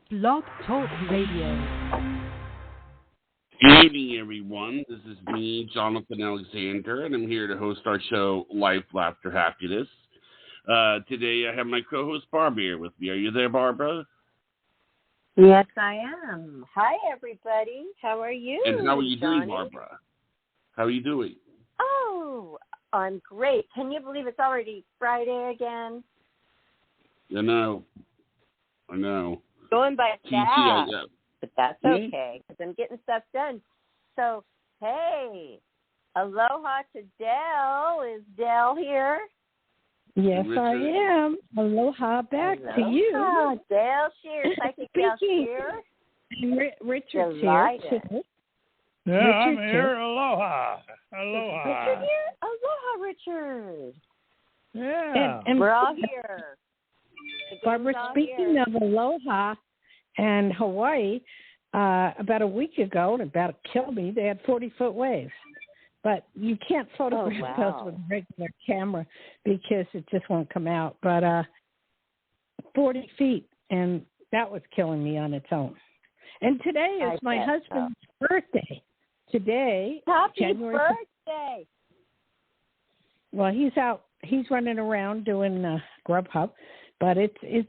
Blog Talk Radio. Good evening, everyone. This is me, Jonathan Alexander, and I'm here to host our show, Life, Laughter, Happiness. Today, I have my co-host, Barbara, here with me. Are you there, Barbara? Yes, I am. Hi, everybody. How are you? And how are you Johnny? doing, Barbara? How are you doing? Oh, I'm great. Can you believe it's already Friday again? I know. Going by fast, yeah. but that's okay because I'm getting stuff done. So, hey, aloha to Dayle. Is Dayle here? Yes, I am. Aloha back to you. Dayle Schear, Psychic Dayle Schear. Richard's here, too. Yeah, I'm here. Aloha. Richard here? Aloha, Richard. Yeah. And we're all here. Barbara, speaking of aloha and Hawaii, about a week ago, and about to kill me, they had 40-foot waves. But you can't photograph those with a regular camera because it just won't come out. But 40 feet, and that was killing me on its own. And today is my husband's birthday. Today, Happy January birthday! Well, he's running around doing Grubhub, but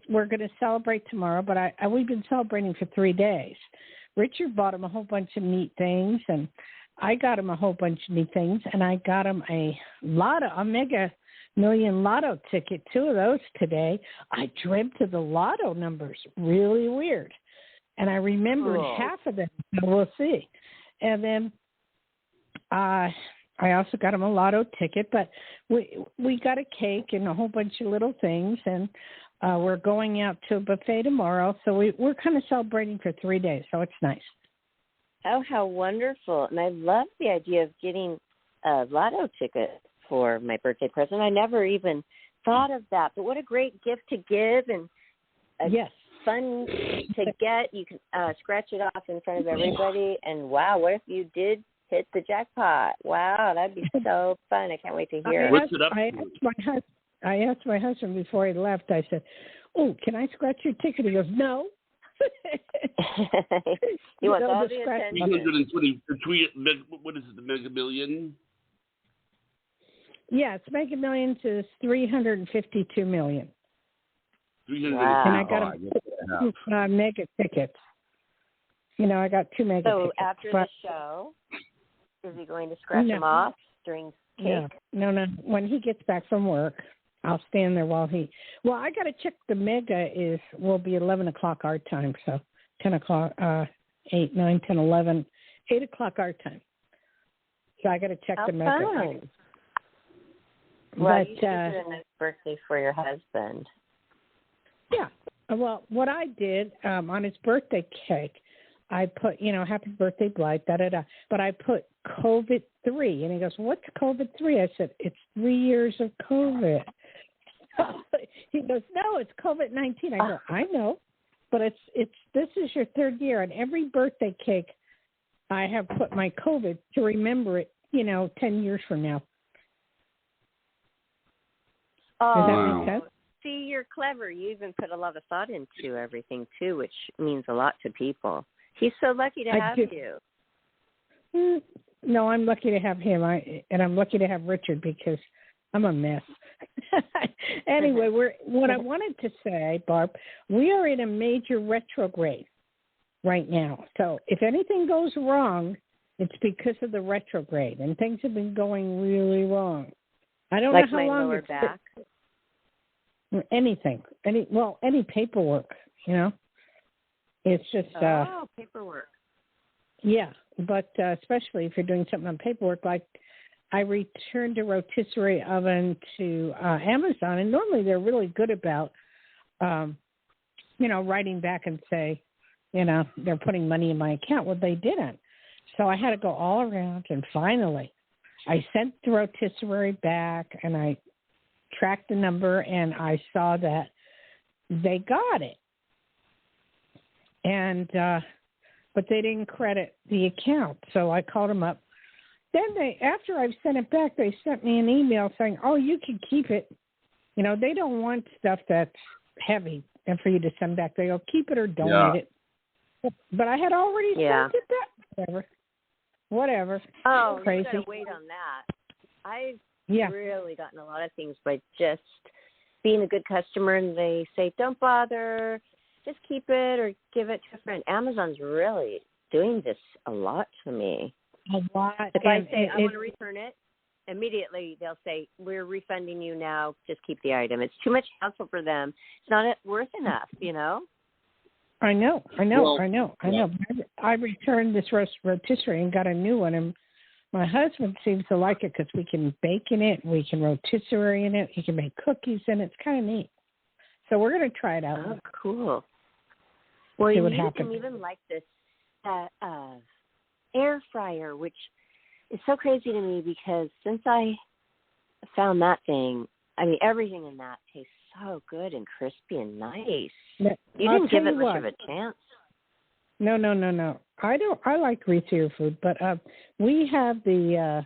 we're going to celebrate tomorrow. But we've been celebrating for 3 days. Richard bought him a whole bunch of neat things, and I got him a whole bunch of neat things, and I got him a Mega Million Lotto ticket, 2 of those today. I dreamt of the Lotto numbers, really weird, and I remembered half of them. So we'll see. And then I also got him a Lotto ticket, but we got a cake and a whole bunch of little things, and we're going out to a buffet tomorrow. So we're kind of celebrating for 3 days, so it's nice. Oh, how wonderful. And I love the idea of getting a Lotto ticket for my birthday present. I never even thought of that, but what a great gift to give and fun to get. You can scratch it off in front of everybody, and wow, what if you did hit the jackpot? Wow, that'd be so fun. I can't wait to hear it. I asked my husband before he left, I said, "Oh, can I scratch your ticket?" He goes, "No." He wants all the attention. 320, what is it, the Mega Million? Yeah, it's Mega Millions is $352 million. Wow. And I got a mega tickets. I got 2 mega tickets. So after the show, is he going to scratch them off during cake? No. When he gets back from work, I'll stand there while I got to check the mega will be 11 o'clock our time. So 10 o'clock, 8, 9, 10, 11, 8 o'clock our time. So I got to check the mega. Fun. Well, you should do a nice birthday for your husband. Yeah. Well, what I did on his birthday cake, I put, happy birthday, Blythe, da-da-da. But I put COVID-3. And he goes, what's COVID-3? I said, it's 3 years of COVID. He goes, no, it's COVID-19. I go, I know. But this is your 3rd year. And every birthday cake, I have put my COVID to remember it, 10 years from now. Does that make sense? See, you're clever. You even put a lot of thought into everything, too, which means a lot to people. He's so lucky to have you. No, I'm lucky to have him. And I'm lucky to have Richard because I'm a mess. Anyway, what I wanted to say, Barb, we are in a major retrograde right now. So if anything goes wrong, it's because of the retrograde. And things have been going really wrong. I don't know how long. Lower back? Anything. Any paperwork, It's just... paperwork. Yeah, but especially if you're doing something on paperwork, like I returned a rotisserie oven to Amazon, and normally they're really good about, writing back and say, they're putting money in my account. Well, they didn't. So I had to go all around, and finally I sent the rotisserie back, and I tracked the number, and I saw that they got it. And but they didn't credit the account. So I called them up. Then after I've sent it back, they sent me an email saying, oh, you can keep it. They don't want stuff that's heavy. and for you to send back. They go, keep it or donate it. But I had already sent it back. Whatever. Oh, crazy. You gotta wait on that. I've really gotten a lot of things by just being a good customer, and they say, don't bother, just keep it or give it to a friend. Amazon's really doing this a lot to me. A lot. If I say I want to return it, immediately they'll say, we're refunding you now, just keep the item. It's too much hassle for them. It's not worth enough, you know? I know. I returned this rotisserie and got a new one, and my husband seems to like it because we can bake in it, we can rotisserie in it, you can make cookies in it. It's kind of neat. So we're going to try it out. Oh, cool. Well, you happens. can even like this air fryer, which is so crazy to me because since I found that thing, I mean, everything in that tastes so good and crispy and nice. You didn't give it much of a chance. No. I like greasier food, but we have the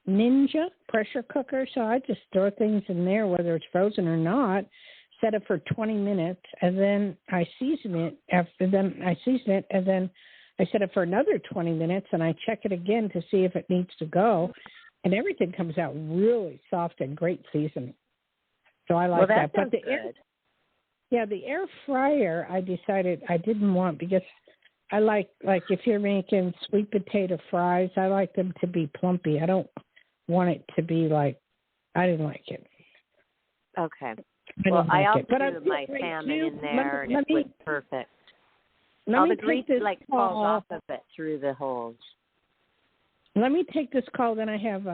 Ninja pressure cooker, so I just throw things in there, whether it's frozen or not, set it for 20 minutes, and then I season it. And then I set it for another 20 minutes, and I check it again to see if it needs to go, and everything comes out really soft and great seasoning. So I like that. But the air fryer, I decided I didn't want because I like if you're making sweet potato fries, I like them to be plumpy. I don't want it to be like, I didn't like it. Okay. Well, I also do my salmon in there, and it was perfect. All the grease falls off of it through the holes. Let me take this call, then I have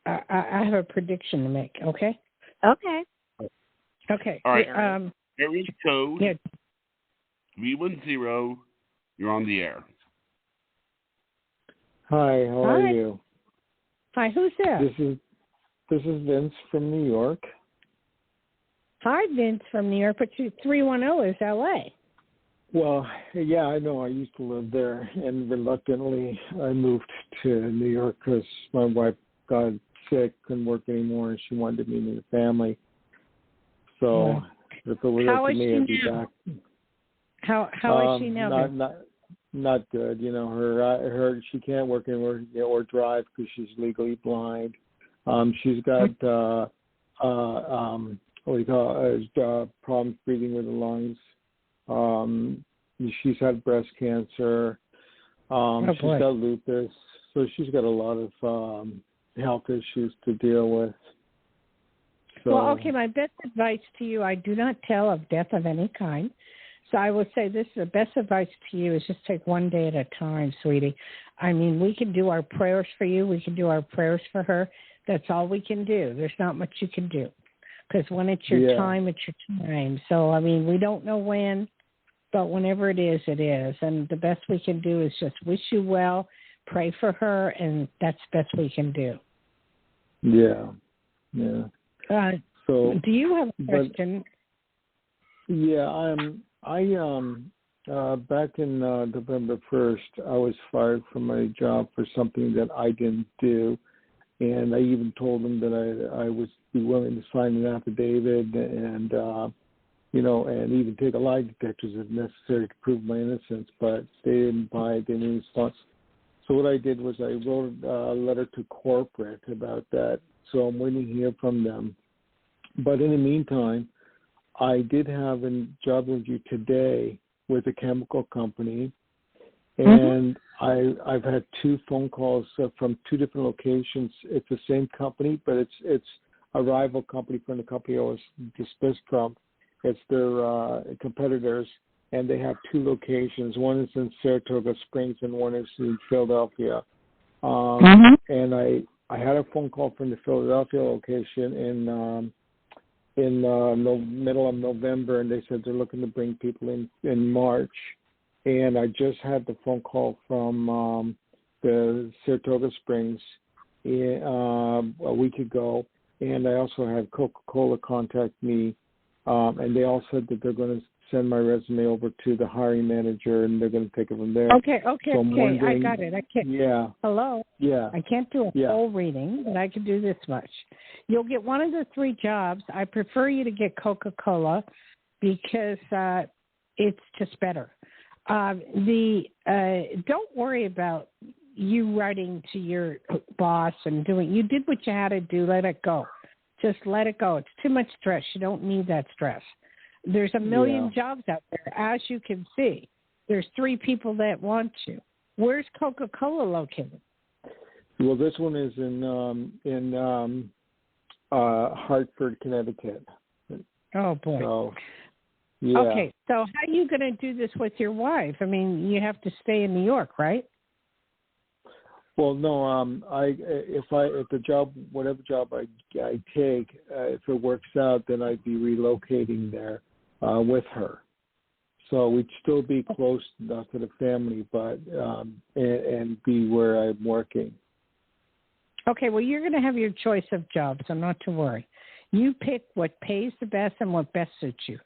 I have a prediction to make, okay? Okay. All right. Area code 310. You're on the air. Hi, how are you? Hi, who's there? This is Vince from New York. Hi, Vince from New York, but 310 is L.A. Well, yeah, I know. I used to live there, and reluctantly I moved to New York because my wife got sick, couldn't work anymore, and she wanted to meet me and the family. So if it was up to me, I'd be back. How is she now? Not good. You know, her she can't work anymore or drive because she's legally blind. She's got problems breathing with the lungs. She's had breast cancer. She's got lupus, so she's got a lot of health issues to deal with. So, well, okay, my best advice to you, I do not tell of death of any kind. So I would say the best advice to you is just take one day at a time, sweetie. I mean, we can do our prayers for you. We can do our prayers for her. That's all we can do. There's not much you can do. Because when it's your time, it's your time. So, I mean, we don't know when, but whenever it is, it is. And the best we can do is just wish you well, pray for her, and that's the best we can do. Yeah. So, do you have a question? Back in November 1st, I was fired from my job for something that I didn't do. And I even told them that I would be willing to sign an affidavit and, and even take a lie detectors if necessary to prove my innocence. But they didn't buy it. They didn't respond. So what I did was I wrote a letter to corporate about that. So I'm waiting to hear from them. But in the meantime, I did have a job interview today with a chemical company. And I've had 2 phone calls from 2 different locations. It's the same company, but it's a rival company from the company I was dismissed from. It's their competitors, and they have 2 locations. One is in Saratoga Springs, and one is in Philadelphia. And I had a phone call from the Philadelphia location in the middle of November, and they said they're looking to bring people in March. And I just had the phone call from the Saratoga Springs a week ago, and I also had Coca-Cola contact me, and they all said that they're going to send my resume over to the hiring manager, and they're going to take it from there. Okay. So I'm I wondering, got it. I can't. Yeah. Hello. Yeah. I can't do a whole reading, but I can do this much. You'll get one of the 3 jobs. I prefer you to get Coca-Cola because it's just better. Don't worry about you writing to your boss and doing. You did what you had to do. Let it go. Just let it go. It's too much stress. You don't need that stress. There's a million jobs out there, as you can see. There's 3 people that want you. Where's Coca-Cola located? Well, this one is in Hartford, Connecticut. Oh boy. So, yeah. Okay, so how are you going to do this with your wife? I mean, you have to stay in New York, right? Well, no. If the job, whatever job I take, if it works out, then I'd be relocating there with her. So we'd still be close enough to the family, but and be where I'm working. Okay, well, you're going to have your choice of jobs, so not to worry. You pick what pays the best and what best suits you.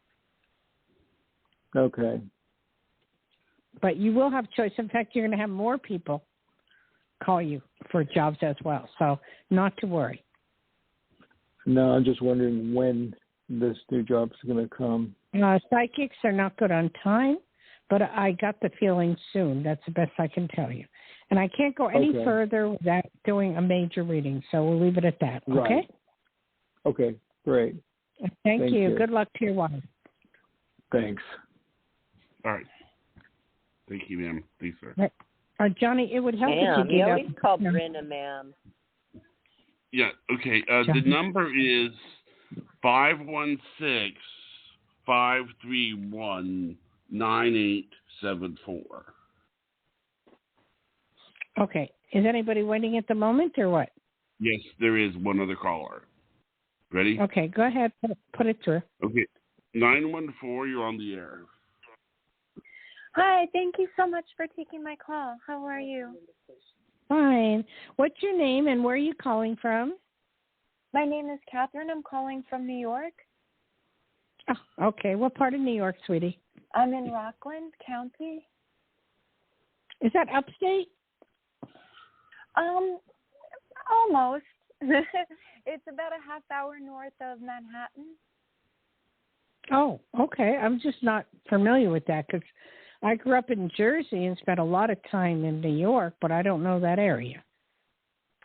Okay. But you will have choice. In fact, you're going to have more people call you for jobs as well, so not to worry. No, I'm just wondering when this new job's going to come. Psychics are not good on time, but I got the feeling soon. That's the best I can tell you. And I can't go any further without doing a major reading, so we'll leave it at that, okay? Right. Okay, great. Thank you. Good luck to your wife. Thanks. All right. Thank you, ma'am. Thanks, sir. Johnny, it would help if you You gave always up. call Brenda ma'am. Yeah, okay. The number is 516-531-9874. Okay. Is anybody waiting at the moment or what? Yes, there is one other caller. Ready? Okay, go ahead. Put it through. Okay. 914, you're on the air. Hi, thank you so much for taking my call. How are you? Fine. What's your name and where are you calling from? My name is Catherine. I'm calling from New York. Oh, okay. What part of New York, sweetie? I'm in Rockland County. Is that upstate? Almost. It's about a half hour north of Manhattan. Oh, okay. I'm just not familiar with that because I grew up in Jersey and spent a lot of time in New York, but I don't know that area.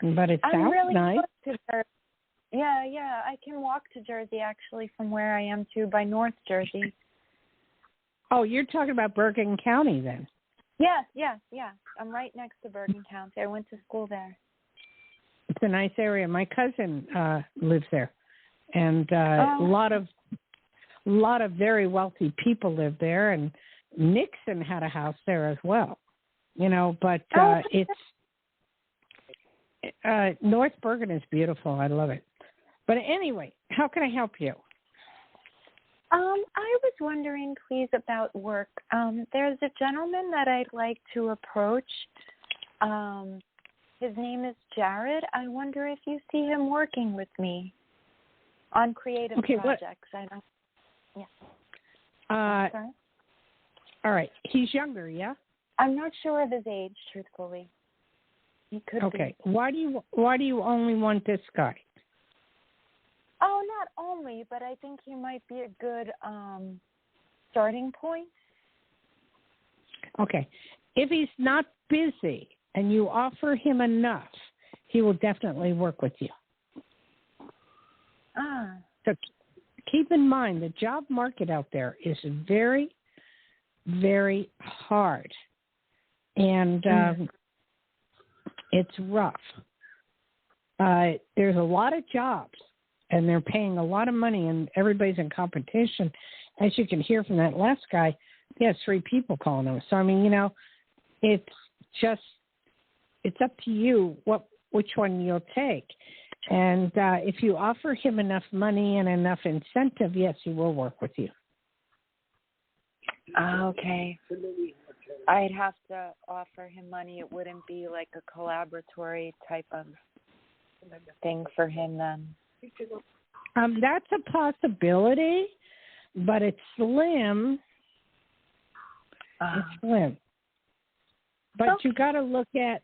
But it sounds really nice. Close to Jersey. Yeah. I can walk to Jersey actually from where I am to by North Jersey. Oh, you're talking about Bergen County then? Yeah. I'm right next to Bergen County. I went to school there. It's a nice area. My cousin lives there, and a lot of very wealthy people live there, and Nixon had a house there as well. You know, but it's North Bergen is beautiful. I love it. But anyway, how can I help you? I was wondering, please, about work. There's a gentleman that I'd like to approach. His name is Jared. I wonder if you see him working with me on creative projects. I don't. Yeah. Sorry? All right. He's younger, yeah? I'm not sure of his age, truthfully. He could be. Okay. Why do you only want this guy? Oh, not only, but I think he might be a good starting point. Okay. If he's not busy and you offer him enough, he will definitely work with you. So keep in mind the job market out there is very, very hard. And it's rough. There's a lot of jobs, and they're paying a lot of money, and everybody's in competition. As you can hear from that last guy, he has 3 people calling him. So, I mean, you know, it's up to you which one you'll take. And if you offer him enough money and enough incentive, yes, he will work with you. Okay. I'd have to offer him money. It wouldn't be like a collaboratory type of thing for him then. That's a possibility, but it's slim. It's slim. But Okay. you got to look at,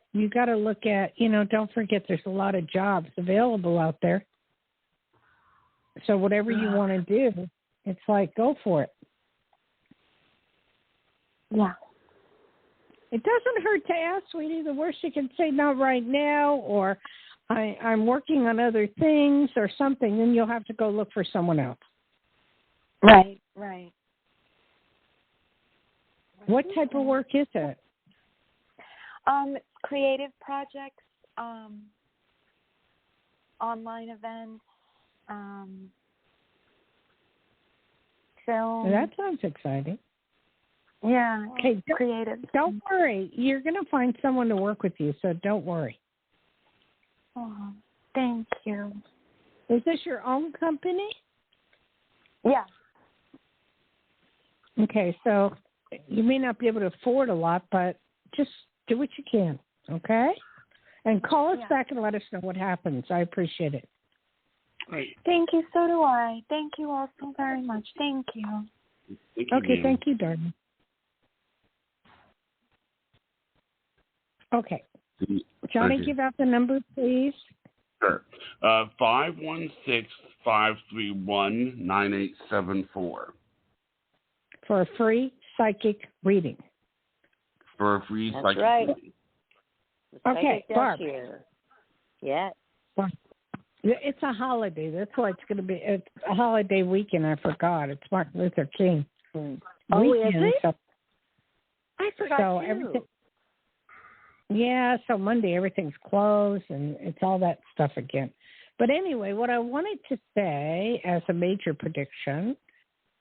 don't forget there's a lot of jobs available out there. So whatever you want to do, it's like, go for it. Yeah. It doesn't hurt to ask, sweetie. The worst you can say, not right now, or I'm working on other things or something, then you'll have to go look for someone else. Right. What type of work is it? Creative projects, online events, film. That sounds exciting. Yeah. Okay, Creative. Don't worry. You're going to find someone to work with you, so don't worry. Oh, thank you. Is this your own company? Yeah. Okay, so you may not be able to afford a lot, but just do what you can, okay? And call us back and let us know what happens. I appreciate it. Right. Thank you. So do I. Thank you all so very much. Thank you. Okay, thank you, darling. Okay. Johnny, give out the number, please. Sure. 516-531-9874. For a free psychic reading. For a free That's psychic right. reading. Okay, Barb. Yeah. It's a holiday. That's why it's going to be. It's a holiday weekend. I forgot. It's Martin Luther King Is weekend. it? So, I forgot too. everything. Yeah, so Monday everything's closed and it's all that stuff again. But anyway, what I wanted to say as a major prediction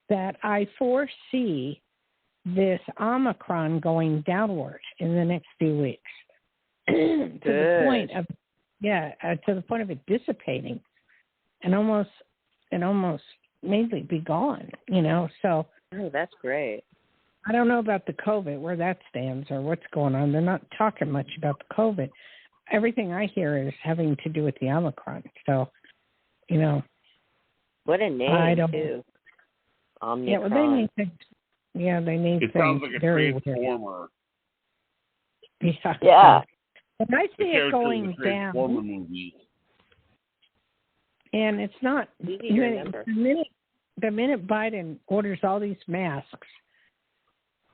that I foresee this Omicron going downward in the next few weeks to the point of it dissipating and almost mainly be gone. So that's great. I don't know about the COVID, where that stands or what's going on. They're not talking much about the COVID. Everything I hear is having to do with the Omicron. So, What a name, I don't, too. Omicron. Yeah, well, they need things. Yeah, they need It things sounds like a very Transformer. weird. Yeah. But I see The it going character in the Transformer down. movies. And it's not, Easy to remember. the minute Biden orders all these masks,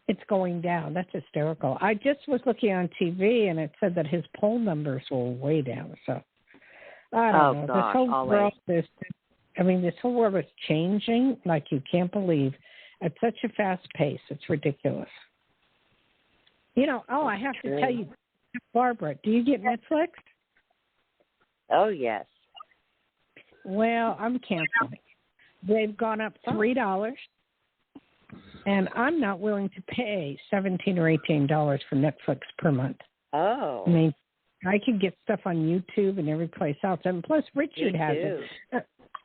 it's going down. That's hysterical. I just was looking on TV, and it said that his poll numbers were way down. So, I don't know. Gosh, this whole always. world this whole world is changing like you can't believe at such a fast pace. It's ridiculous. I have to tell you, Barbara, do you get Netflix? Oh, yes. Well, I'm canceling. They've gone up $3. And I'm not willing to pay $17 or $18 for Netflix per month. Oh. I mean, I can get stuff on YouTube and every place else. And plus, Richard has it.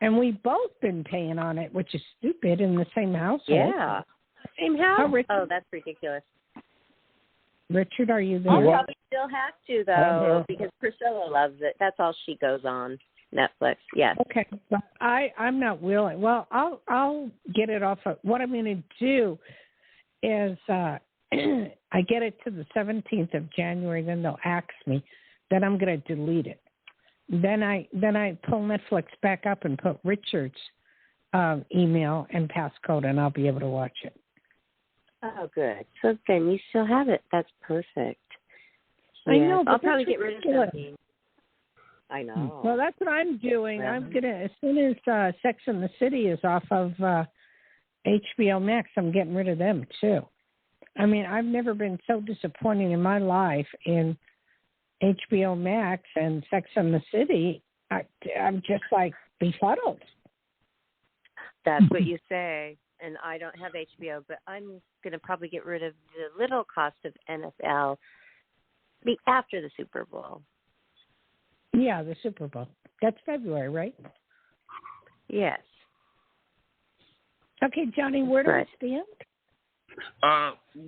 And we've both been paying on it, which is stupid, in the same household. Yeah. Same house? Richard, that's ridiculous. Richard, are you there? I'll probably still have to, though, because Priscilla loves it. That's all she goes on. Netflix, yes. Okay, but I'm not willing. Well, I'll get it off. What I'm going to do is I get it to the 17th of January. Then they'll ask me. Then I'm going to delete it. Then I pull Netflix back up and put Richard's email and passcode, and I'll be able to watch it. Oh, good. So then you still have it. That's perfect. I know, but I'll probably get rid of something. I know. Well, that's what I'm doing. Yeah. I'm gonna, as soon as Sex and the City is off of HBO Max, I'm getting rid of them too. I mean, I've never been so disappointed in my life in HBO Max and Sex and the City. I'm just like befuddled. That's what you say. And I don't have HBO, but I'm going to probably get rid of the little cost of NFL after the Super Bowl. Yeah, the Super Bowl. That's February, right? Yes. Okay, Johnny, where do we stand?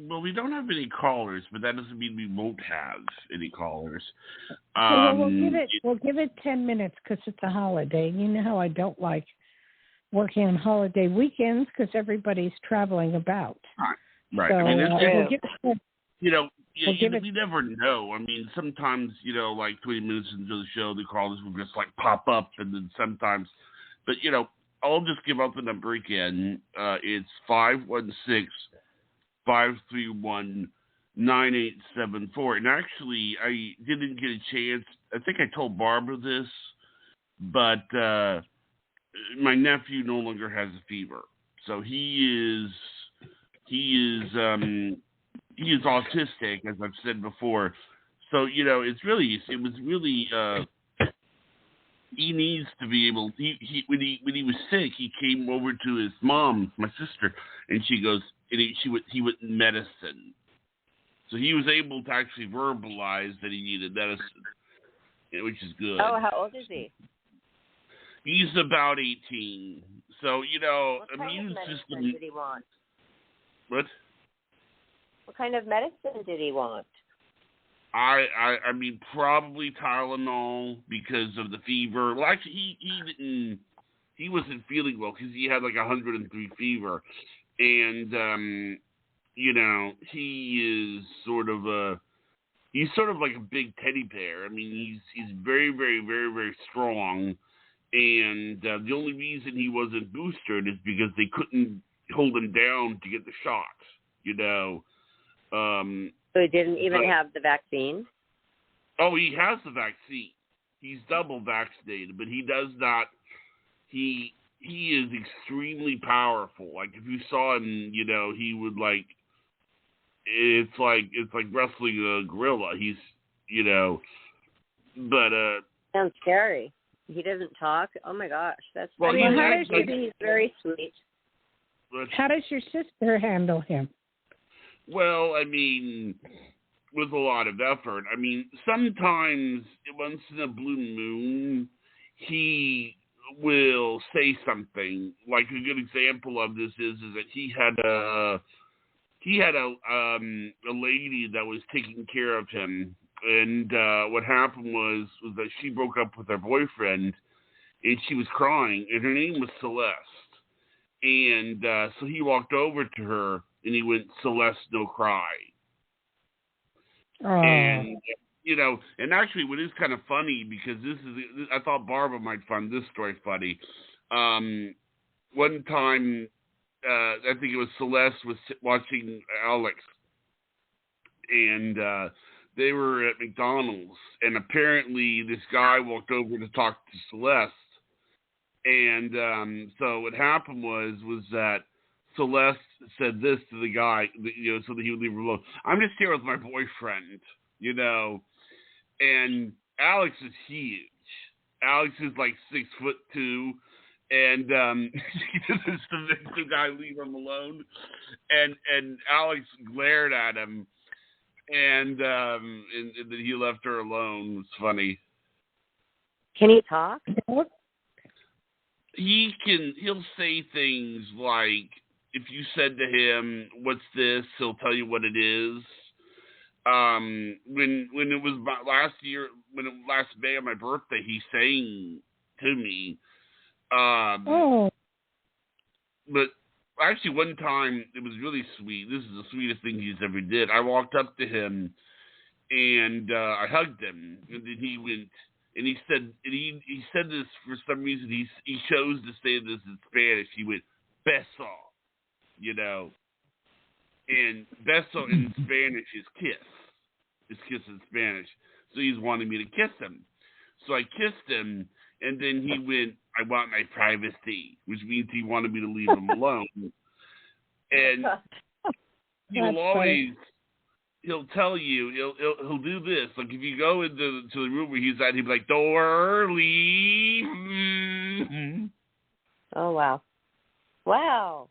Well, we don't have any callers, but that doesn't mean we won't have any callers. Well, we'll give it 10 minutes because it's a holiday. You know how I don't like working on holiday weekends because everybody's traveling about. Right. So, I mean, we'll give it, you know, we'll we never know. I mean, sometimes, like 20 minutes into the show, the callers will just like pop up, and then sometimes, but I'll just give out the number again. It's 516-531-9874. And actually, I didn't get a chance. I think I told Barbara this, but my nephew no longer has a fever, so he is autistic, as I've said before. So it was really he needs to be able. He when he was sick, he came over to his mom, my sister, and she goes, and he went medicine. So he was able to actually verbalize that he needed medicine, which is good. Oh, how old is he? He's about 18. So What kind immune of medicine system. did he want? What? What kind of medicine did he want? I mean, probably Tylenol because of the fever. Well, actually, he wasn't feeling well because he had like 103 fever, and he is sort of like a big teddy bear. I mean, he's very, very, very, very strong, and the only reason he wasn't boosted is because they couldn't hold him down to get the shot. So he didn't even have the vaccine? Oh, he has the vaccine. He's double vaccinated, but he does not. He is extremely powerful. Like if you saw him, he would like. It's like wrestling a gorilla. He's, but Sounds scary. He doesn't talk. Oh my gosh, that's. Well, he's very sweet. how does your sister handle him? Well, I mean, with a lot of effort. I mean, sometimes once in a blue moon, he will say something. Like a good example of this is that he had a lady that was taking care of him, and what happened was that she broke up with her boyfriend, and she was crying, and her name was Celeste, and so he walked over to her. And he went, Celeste, no cry. Oh. And, and actually what is kind of funny, because I thought Barbara might find this story funny. One time, I think it was Celeste was watching Alex, and they were at McDonald's, and apparently this guy walked over to talk to Celeste. And so what happened was that Celeste said this to the guy, so that he would leave her alone. I'm just here with my boyfriend, and Alex is huge. Alex is like 6'2", and he just to make the guy leave him alone. And Alex glared at him, and then he left her alone. It's funny. Can he talk? He'll say things like, if you said to him, "What's this?" he'll tell you what it is. When it was last May on my birthday, he sang to me. But actually, one time it was really sweet. This is the sweetest thing he's ever did. I walked up to him and I hugged him, and then he went. And he said, he said this for some reason. He chose to say this in Spanish. He went, "Beso." And beso in Spanish is kiss. It's kiss in Spanish. So he's wanting me to kiss him. So I kissed him, and then he went, "I want my privacy," which means he wanted me to leave him alone. And he'll tell you, he'll do this. Like if you go into the room where he's at, he'll be like, "Door, leave." Oh wow. Wow.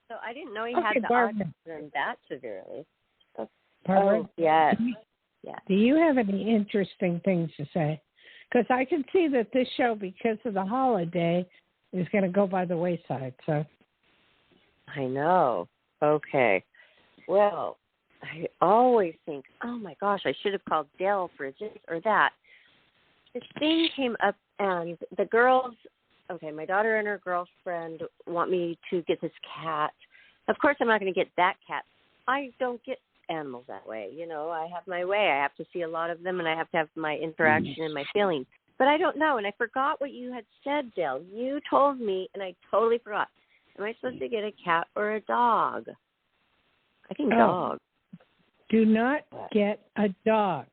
So I didn't know he had the autism that severely. Barbara, yes. Do you have any interesting things to say? Because I can see that this show, because of the holiday, is going to go by the wayside. So I know. Okay. Well, I always think, oh my gosh, I should have called Dayle for this or that. This thing came up, and the girls. Okay, my daughter and her girlfriend want me to get this cat, Of course, I'm not going to get that cat. I don't get animals that way. I have my way. I have to see a lot of them, and I have to have my interaction and my feelings. But I don't know, and I forgot what you had said, Dayle. You told me, and I totally forgot. Am I supposed to get a cat or a dog? I think dog. Do not get a dog.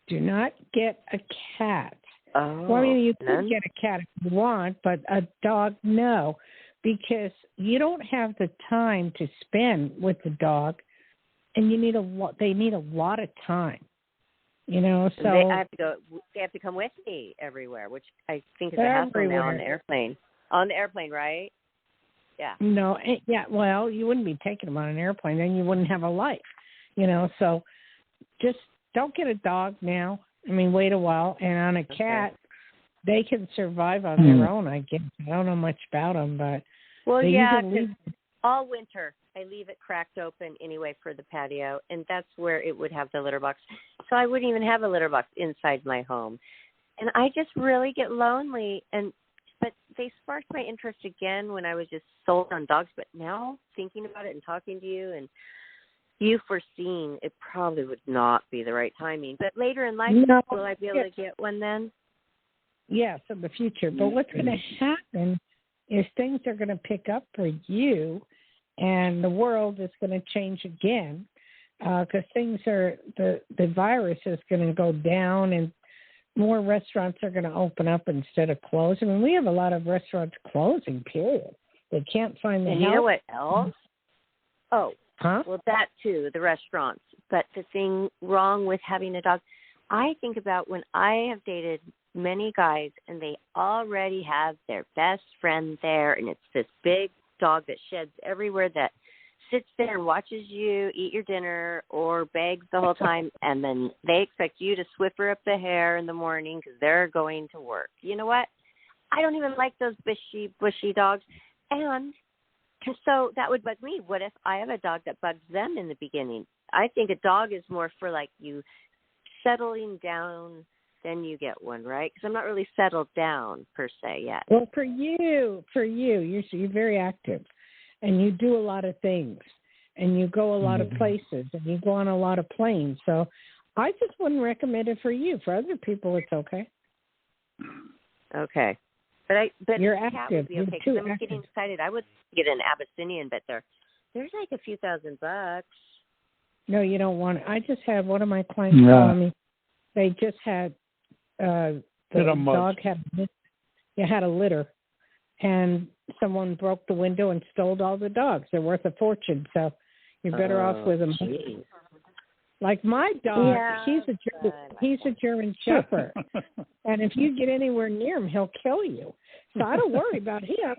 Do not get a cat. Oh, well, I mean, you could get a cat if you want, but a dog, no, because you don't have the time to spend with the dog, and you need they need a lot of time. So they have to come with me everywhere, which I think is a hassle now on the airplane. On the airplane, right? Yeah. No, yeah. Well, you wouldn't be taking them on an airplane, then you wouldn't have a life. So just don't get a dog now. I mean, wait a while. And on a cat, they can survive on their own, I guess. I don't know much about them, but all winter I leave it cracked open anyway for the patio, and that's where it would have the litter box. So I wouldn't even have a litter box inside my home. And I just really get lonely. But they sparked my interest again when I was just sold on dogs. But now thinking about it and talking to you and you foreseeing, it probably would not be the right timing. But later in life, will I be able to get one then? Yes, in the future. But what's going to happen is things are going to pick up for you, and the world is going to change again because the virus is going to go down, and more restaurants are going to open up instead of close. I mean, we have a lot of restaurants closing, period. They can't find the help. You know what else? Oh, huh? Well, that too, the restaurants. But the thing wrong with having a dog, I think about when I have dated many guys and they already have their best friend there, and it's this big dog that sheds everywhere, that sits there and watches you eat your dinner or begs the whole time, and then they expect you to swiffer up the hair in the morning because they're going to work. You know what? I don't even like those bushy dogs. And so that would bug me. What if I have a dog that bugs them in the beginning? I think a dog is more for like you settling down, then you get one, right? Because I'm not really settled down per se yet. Well, for you, you're very active, and you do a lot of things, and you go a lot of places, and you go on a lot of planes. So I just wouldn't recommend it for you. For other people, it's okay. Okay. But you're a cat active. would be okay, because I'm getting excited. I would get an Abyssinian, but there's like a few $1,000. No, you don't want it. I just had one of my clients telling me they just had the dog had a litter, and someone broke the window and stole all the dogs. They're worth a fortune, so you're better off with them. Geez. Like my dog, he's a German Shepherd, and if you get anywhere near him, he'll kill you. So I don't worry about him.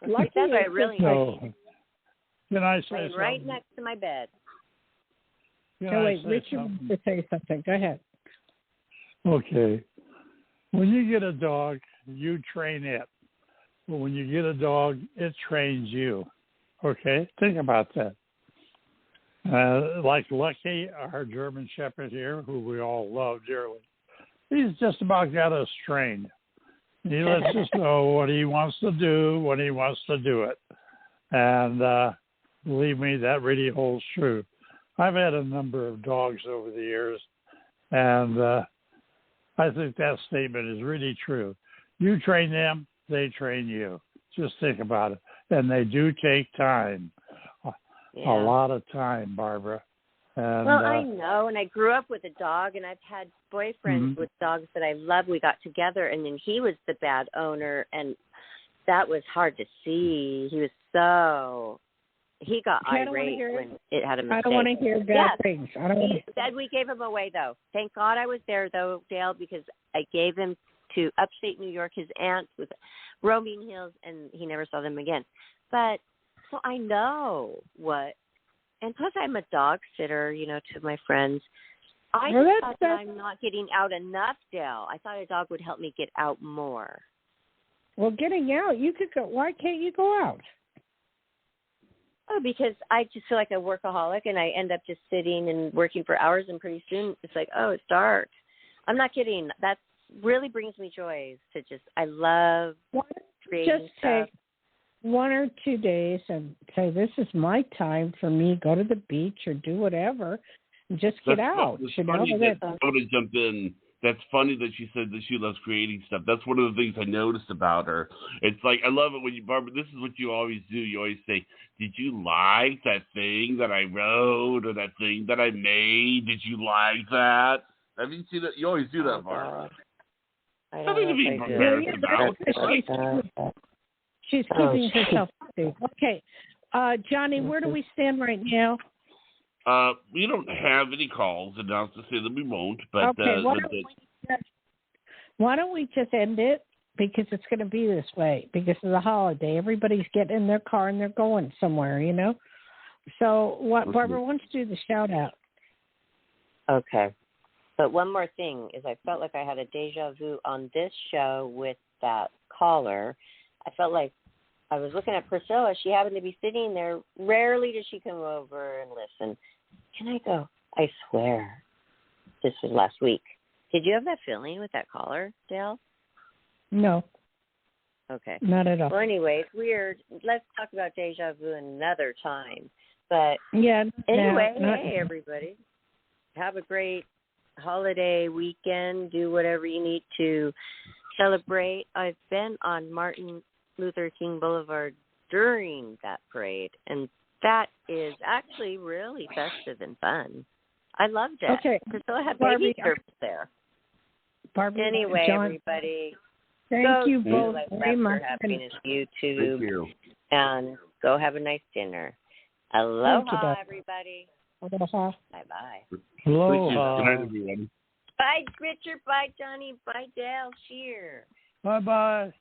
Like that's I really no. Can I say something? Right next to my bed. Wait, Richard wants to say something. Go ahead. Okay. When you get a dog, you train it. But when you get a dog, it trains you. Okay? Think about that. Like Lucky, our German Shepherd here, who we all love dearly, he's just about got us trained. He lets us know what he wants to do when he wants to do it. And believe me, that really holds true. I've had a number of dogs over the years, and I think that statement is really true. You train them, they train you. Just think about it. And they do take time. A lot of time, Barbara. And, well, I know, and I grew up with a dog, and I've had boyfriends with dogs that I love. We got together, and then he was the bad owner, and that was hard to see. He got irate when it had a mistake. I don't want to hear bad things. He said we gave him away, though. Thank God I was there, though, Dayle, because I gave him to upstate New York, his aunt with roaming hills, and he never saw them again. But so I know what, and plus I'm a dog sitter, to my friends. I thought that I'm not getting out enough, Dayle. I thought a dog would help me get out more. Well, getting out, you could go. Why can't you go out? Oh, because I just feel like a workaholic, and I end up just sitting and working for hours, and pretty soon it's like, oh, it's dark. I'm not kidding. That really brings me joy. I love creating stuff. 1 or 2 days and say, this is my time for me. Go to the beach or do whatever and just get out. It's You know? funny that I want to jump in. That's funny that she said that she loves creating stuff. That's one of the things I noticed about her. It's like, I love it when you, Barbara, this is what you always do. You always say, did you like that thing that I wrote or that thing that I made? Did you like that? Have you seen that? You always do that, Barbara. Something to be embarrassed about. She's keeping herself safe. Okay. Johnny, where do we stand right now? We don't have any calls announced to say that we won't, but okay, why don't we just end it, because it's going to be this way because of the holiday. Everybody's getting in their car and they're going somewhere, you know. So Barbara wants to do the shout out. Okay, but one more thing is I felt like I had a deja vu on this show with that caller. I felt like I was looking at Priscilla. She happened to be sitting there. Rarely does she come over and listen. Can I go? I swear. This was last week. Did you have that feeling with that caller, Dayle? No. Okay. Not at all. Well, anyway, it's weird. Let's talk about deja vu another time. But yeah. Anyway, hey, everybody. Have a great holiday weekend. Do whatever you need to celebrate. I've been on Martin Luther King Boulevard during that parade, and that is actually really festive and fun. I loved it. Okay. Priscilla had baby service there. Barbie, anyway, John, everybody, thank you both very much. Happiness YouTube. Thank you. And go have a nice dinner. Aloha, everybody. Aloha. Bye-bye. Aloha. Good night, everyone. Bye, Richard. Bye, Johnny. Bye, Dayle. Schear. Bye-bye.